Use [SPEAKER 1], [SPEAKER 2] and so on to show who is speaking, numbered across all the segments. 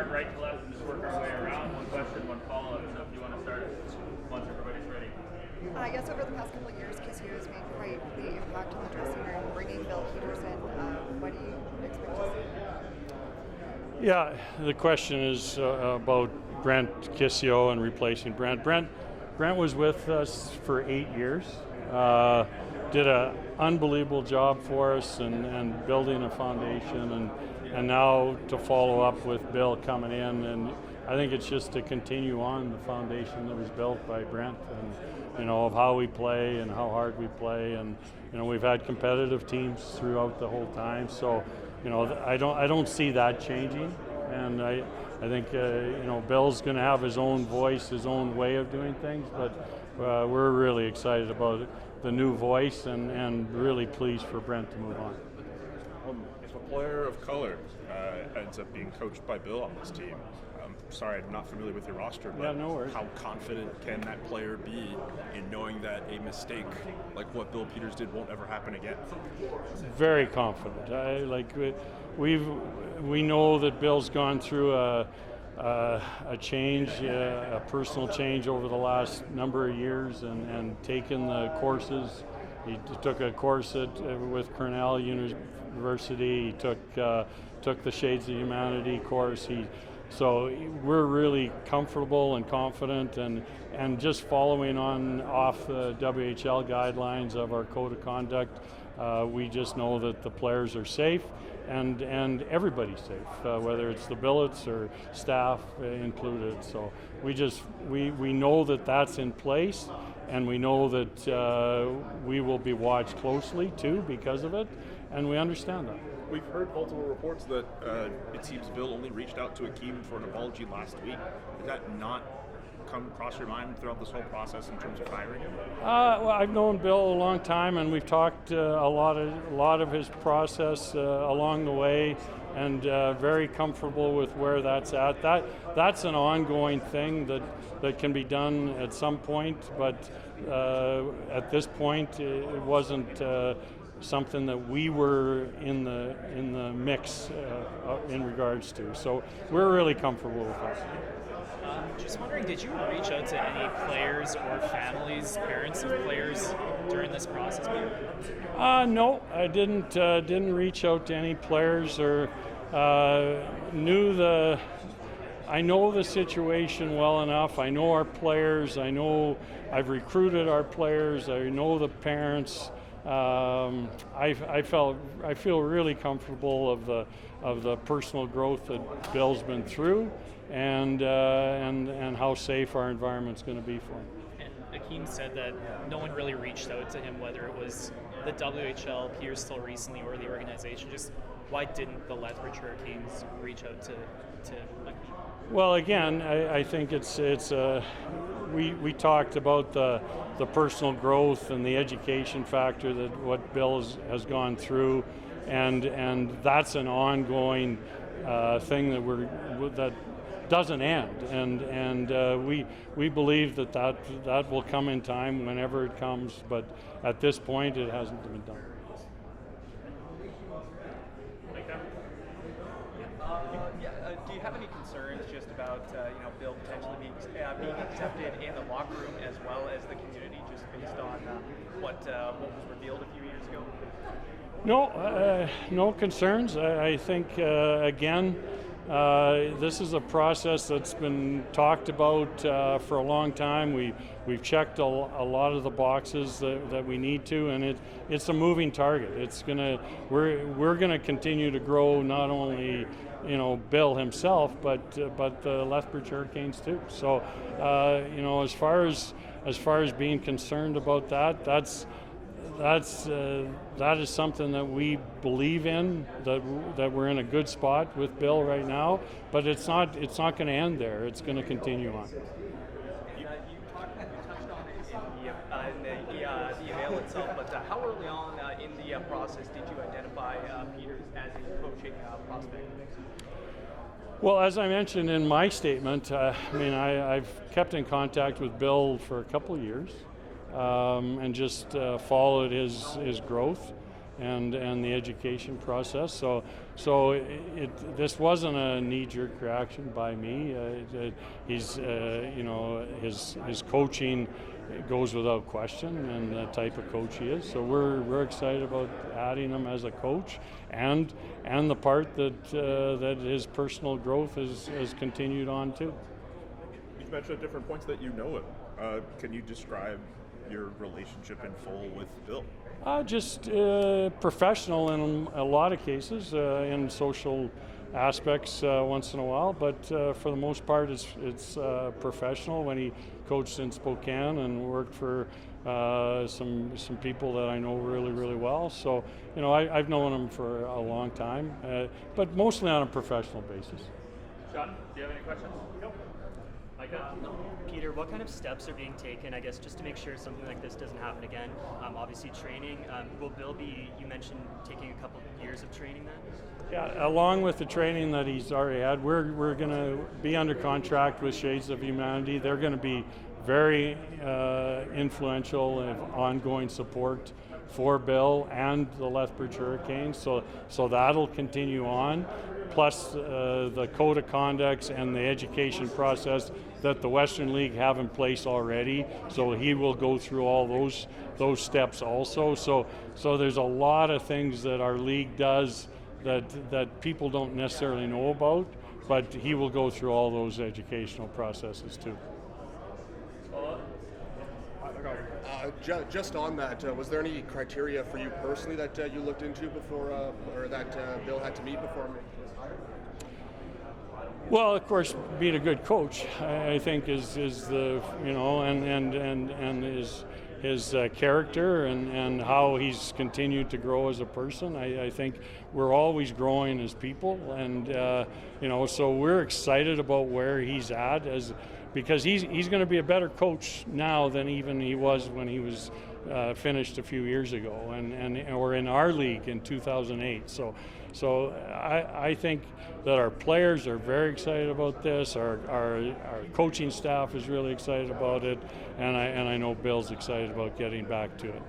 [SPEAKER 1] start right to left and just work our way around. One question, one follow-up. So if you want to start once everybody's ready.
[SPEAKER 2] I guess over the past couple of years, KCU has made quite the impact on the dressing room, bringing Bill Peters in. What do you expect to see?
[SPEAKER 3] Yeah, the question is about Brent Kissio and replacing Brent. Brent was with us for 8 years. Did an unbelievable job for us and building a foundation, and now to follow up with Bill coming in, and I think it's just to continue on the foundation that was built by Brent, and of how we play and how hard we play, and we've had competitive teams throughout the whole time, so I don't see that changing, and I think Bill's going to have his own voice, his own way of doing things, but we're really excited about the new voice and really pleased for Brent to move on.
[SPEAKER 4] If a player of color ends up being coached by Bill on this team, I'm sorry, I'm not familiar with your roster, but
[SPEAKER 3] no worries.
[SPEAKER 4] How confident can that player be in knowing that a mistake like what Bill Peters did won't ever happen again?
[SPEAKER 3] Very confident. We know that Bill's gone through a change, a personal change over the last number of years, and taken the courses. He took a course with Cornell University. He took the Shades of Humanity course. So we're really comfortable and confident, and just following off the WHL guidelines of our code of conduct. We just know that the players are safe, and everybody's safe, whether it's the billets or staff included. So we know that that's in place, and we know that we will be watched closely too because of it, and we understand that.
[SPEAKER 4] We've heard multiple reports that it seems Bill only reached out to Akeem for an apology last week. Did that not come across your mind throughout this whole process in terms of hiring him?
[SPEAKER 3] Well, I've known Bill a long time, and we've talked a lot of his process along the way, and very comfortable with where that's at. That's an ongoing thing that can be done at some point, but at this point it wasn't something that we were in the mix in regards to. So we're really comfortable with that.
[SPEAKER 5] Just wondering, did you reach out to any players or families, parents of players during this process?
[SPEAKER 3] No, I didn't reach out to any players or I know the situation well enough. I know our players. I've recruited our players. I know the parents. I feel really comfortable of the personal growth that Bill's been through, and how safe our environment's going to be for him.
[SPEAKER 5] And Akeem said that no one really reached out to him, whether it was the WHL, Peters still recently, or the organization. Just why didn't the Lethbridge Hurricanes reach out to Akeem?
[SPEAKER 3] Well, again, I think we talked about the personal growth and the education factor that what Bill has gone through, and that's an ongoing thing that doesn't end, and we believe that will come in time whenever it comes, but at this point it hasn't been done.
[SPEAKER 6] Do you have any concerns just about Bill potentially being accepted in the locker room as well as the community, just based on what was revealed a few years ago?
[SPEAKER 3] No, no concerns. I think again, this is a process that's been talked about for a long time. We've checked a lot of the boxes that we need to, and it's a moving target. We're gonna continue to grow, not only Bill himself, but the Lethbridge Hurricanes too. So as far as being concerned about that is something that we believe in, that we're in a good spot with Bill right now, but it's not going to end there. It's going to continue on.
[SPEAKER 6] You touched on it in the email itself, but how early on in the process did you identify Peters as a coaching prospect?
[SPEAKER 3] Well, as I mentioned in my statement, I've kept in contact with Bill for a couple of years, and just followed his growth. and the education process. So this wasn't a knee-jerk reaction by me. He's his coaching goes without question, and the type of coach he is. So we're excited about adding him as a coach, and the part that his personal growth has continued on too.
[SPEAKER 4] You've mentioned at different points that you know him. Can you describe your relationship in full with Bill?
[SPEAKER 3] Just professional in a lot of cases, in social aspects once in a while, but for the most part it's professional. When he coached in Spokane and worked for some people that I know really well, so I've known him for a long time, but mostly on a professional basis.
[SPEAKER 1] Sean, do you have any questions? Nope. Micah?
[SPEAKER 7] Peter, what kind of steps are being taken, I guess, just to make sure something like this doesn't happen again? Obviously training. Will Bill be, you mentioned taking a couple years of training then?
[SPEAKER 3] Yeah, along with the training that he's already had, we're going to be under contract with Shades of Humanity. They're going to be very influential and ongoing support for Bill and the Lethbridge Hurricanes. So that'll continue on, plus the code of conducts and the education process that the Western League have in place already. So he will go through all those steps also. So there's a lot of things that our league does that people don't necessarily know about, but he will go through all those educational processes too.
[SPEAKER 8] Just on that, was there any criteria for you personally that you looked into before, or that Bill had to meet before he was hired?
[SPEAKER 3] Well, of course, being a good coach, I think is the and his character and how he's continued to grow as a person. I think we're always growing as people, and so we're excited about where he's at because he's going to be a better coach now than even he was when he was finished a few years ago, or in our league in 2008. So I think that our players are very excited about this. Our coaching staff is really excited about it, and I know Bill's excited about getting back to it.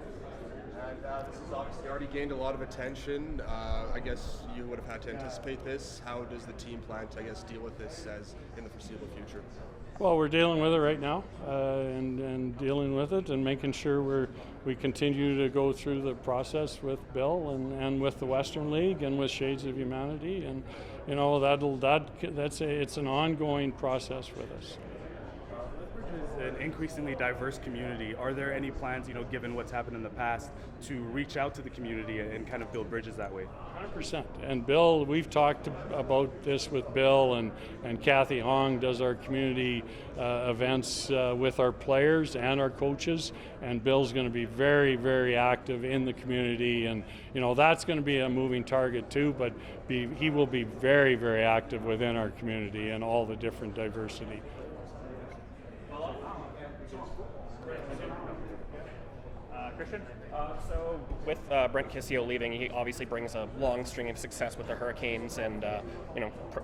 [SPEAKER 8] And this has obviously already gained a lot of attention. I guess you would have had to anticipate this. How does the team plan to, deal with this as in the foreseeable future?
[SPEAKER 3] Well, we're dealing with it right now, and dealing with it, and making sure we continue to go through the process with Bill and with the Western League and with Shades of Humanity, and it's an ongoing process with us.
[SPEAKER 9] Lethbridge is an increasingly diverse community. Are there any plans, given what's happened in the past, to reach out to the community and kind of build bridges that way?
[SPEAKER 3] 100%. And Bill, we've talked about this with Bill, and Kathy Hong does our community events with our players and our coaches, and Bill's going to be very, very active in the community, and that's going to be a moving target too, but he will be very, very active within our community and all the different diversity.
[SPEAKER 1] Christian?
[SPEAKER 10] So with Brent Kissio leaving, he obviously brings a long string of success with the Hurricanes and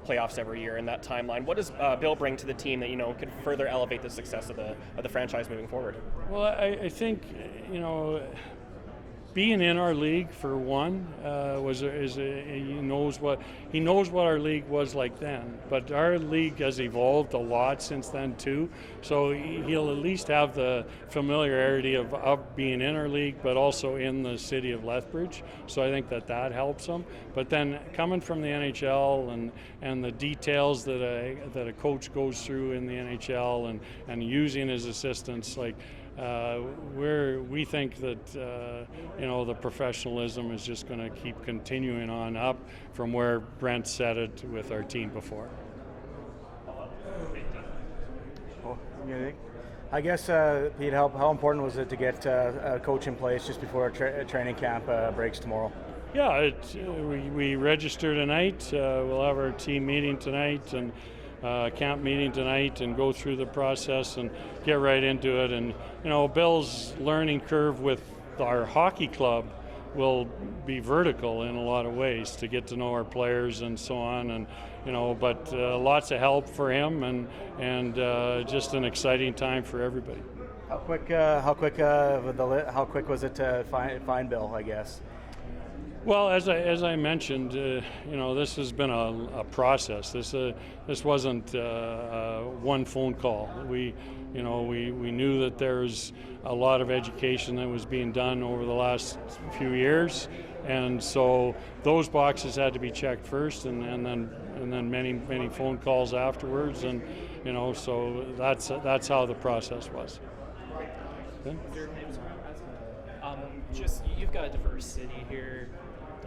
[SPEAKER 10] playoffs every year in that timeline. What does Bill bring to the team that could further elevate the success of the franchise moving forward?
[SPEAKER 3] Well, I think being in our league for one he knows what our league was like then, but our league has evolved a lot since then too, so he'll at least have the familiarity of being in our league, but also in the city of Lethbridge, so I think that helps him. But then coming from the NHL and the details that a coach goes through in the NHL and using his assistants, we think that the professionalism is just going to keep continuing on up from where Brent set it with our team before.
[SPEAKER 11] I guess, Pete, how important was it to get a coach in place just before training camp breaks tomorrow?
[SPEAKER 3] Yeah, we register tonight. We'll have our team meeting tonight and camp meeting tonight and go through the process and get right into it. And Bill's learning curve with our hockey club will be vertical in a lot of ways to get to know our players and so on, and but lots of help for him and just an exciting time for everybody.
[SPEAKER 11] How quick was it to find Bill, I guess?
[SPEAKER 3] Well, as I mentioned, this has been a process. This wasn't one phone call. We knew that there's a lot of education that was being done over the last few years, and so those boxes had to be checked first, and then many phone calls afterwards, and so that's how the process was. Okay.
[SPEAKER 5] Just you've got a diverse city here,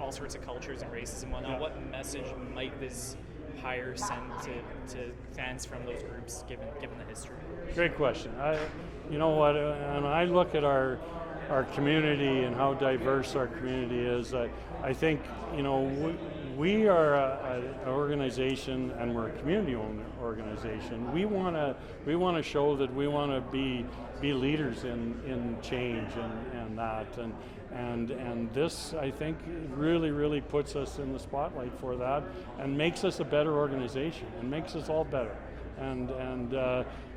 [SPEAKER 5] all sorts of cultures and races and whatnot. What message might this hire send to fans from those groups, given the history?
[SPEAKER 3] Great question. When I look at our community and how diverse our community is, I think we are an organization, and we're a community-owned organization. We want to show that we want to be leaders in change and that, and this, I think, really puts us in the spotlight for that, and makes us a better organization, and makes us all better. And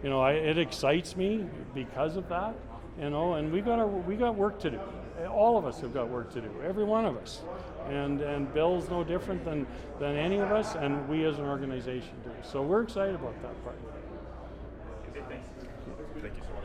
[SPEAKER 3] it excites me because of that. And we got work to do. All of us have got work to do. Every one of us. And Bill's no different than any of us, and we as an organization do. So we're excited about that part.
[SPEAKER 4] Thank you so much.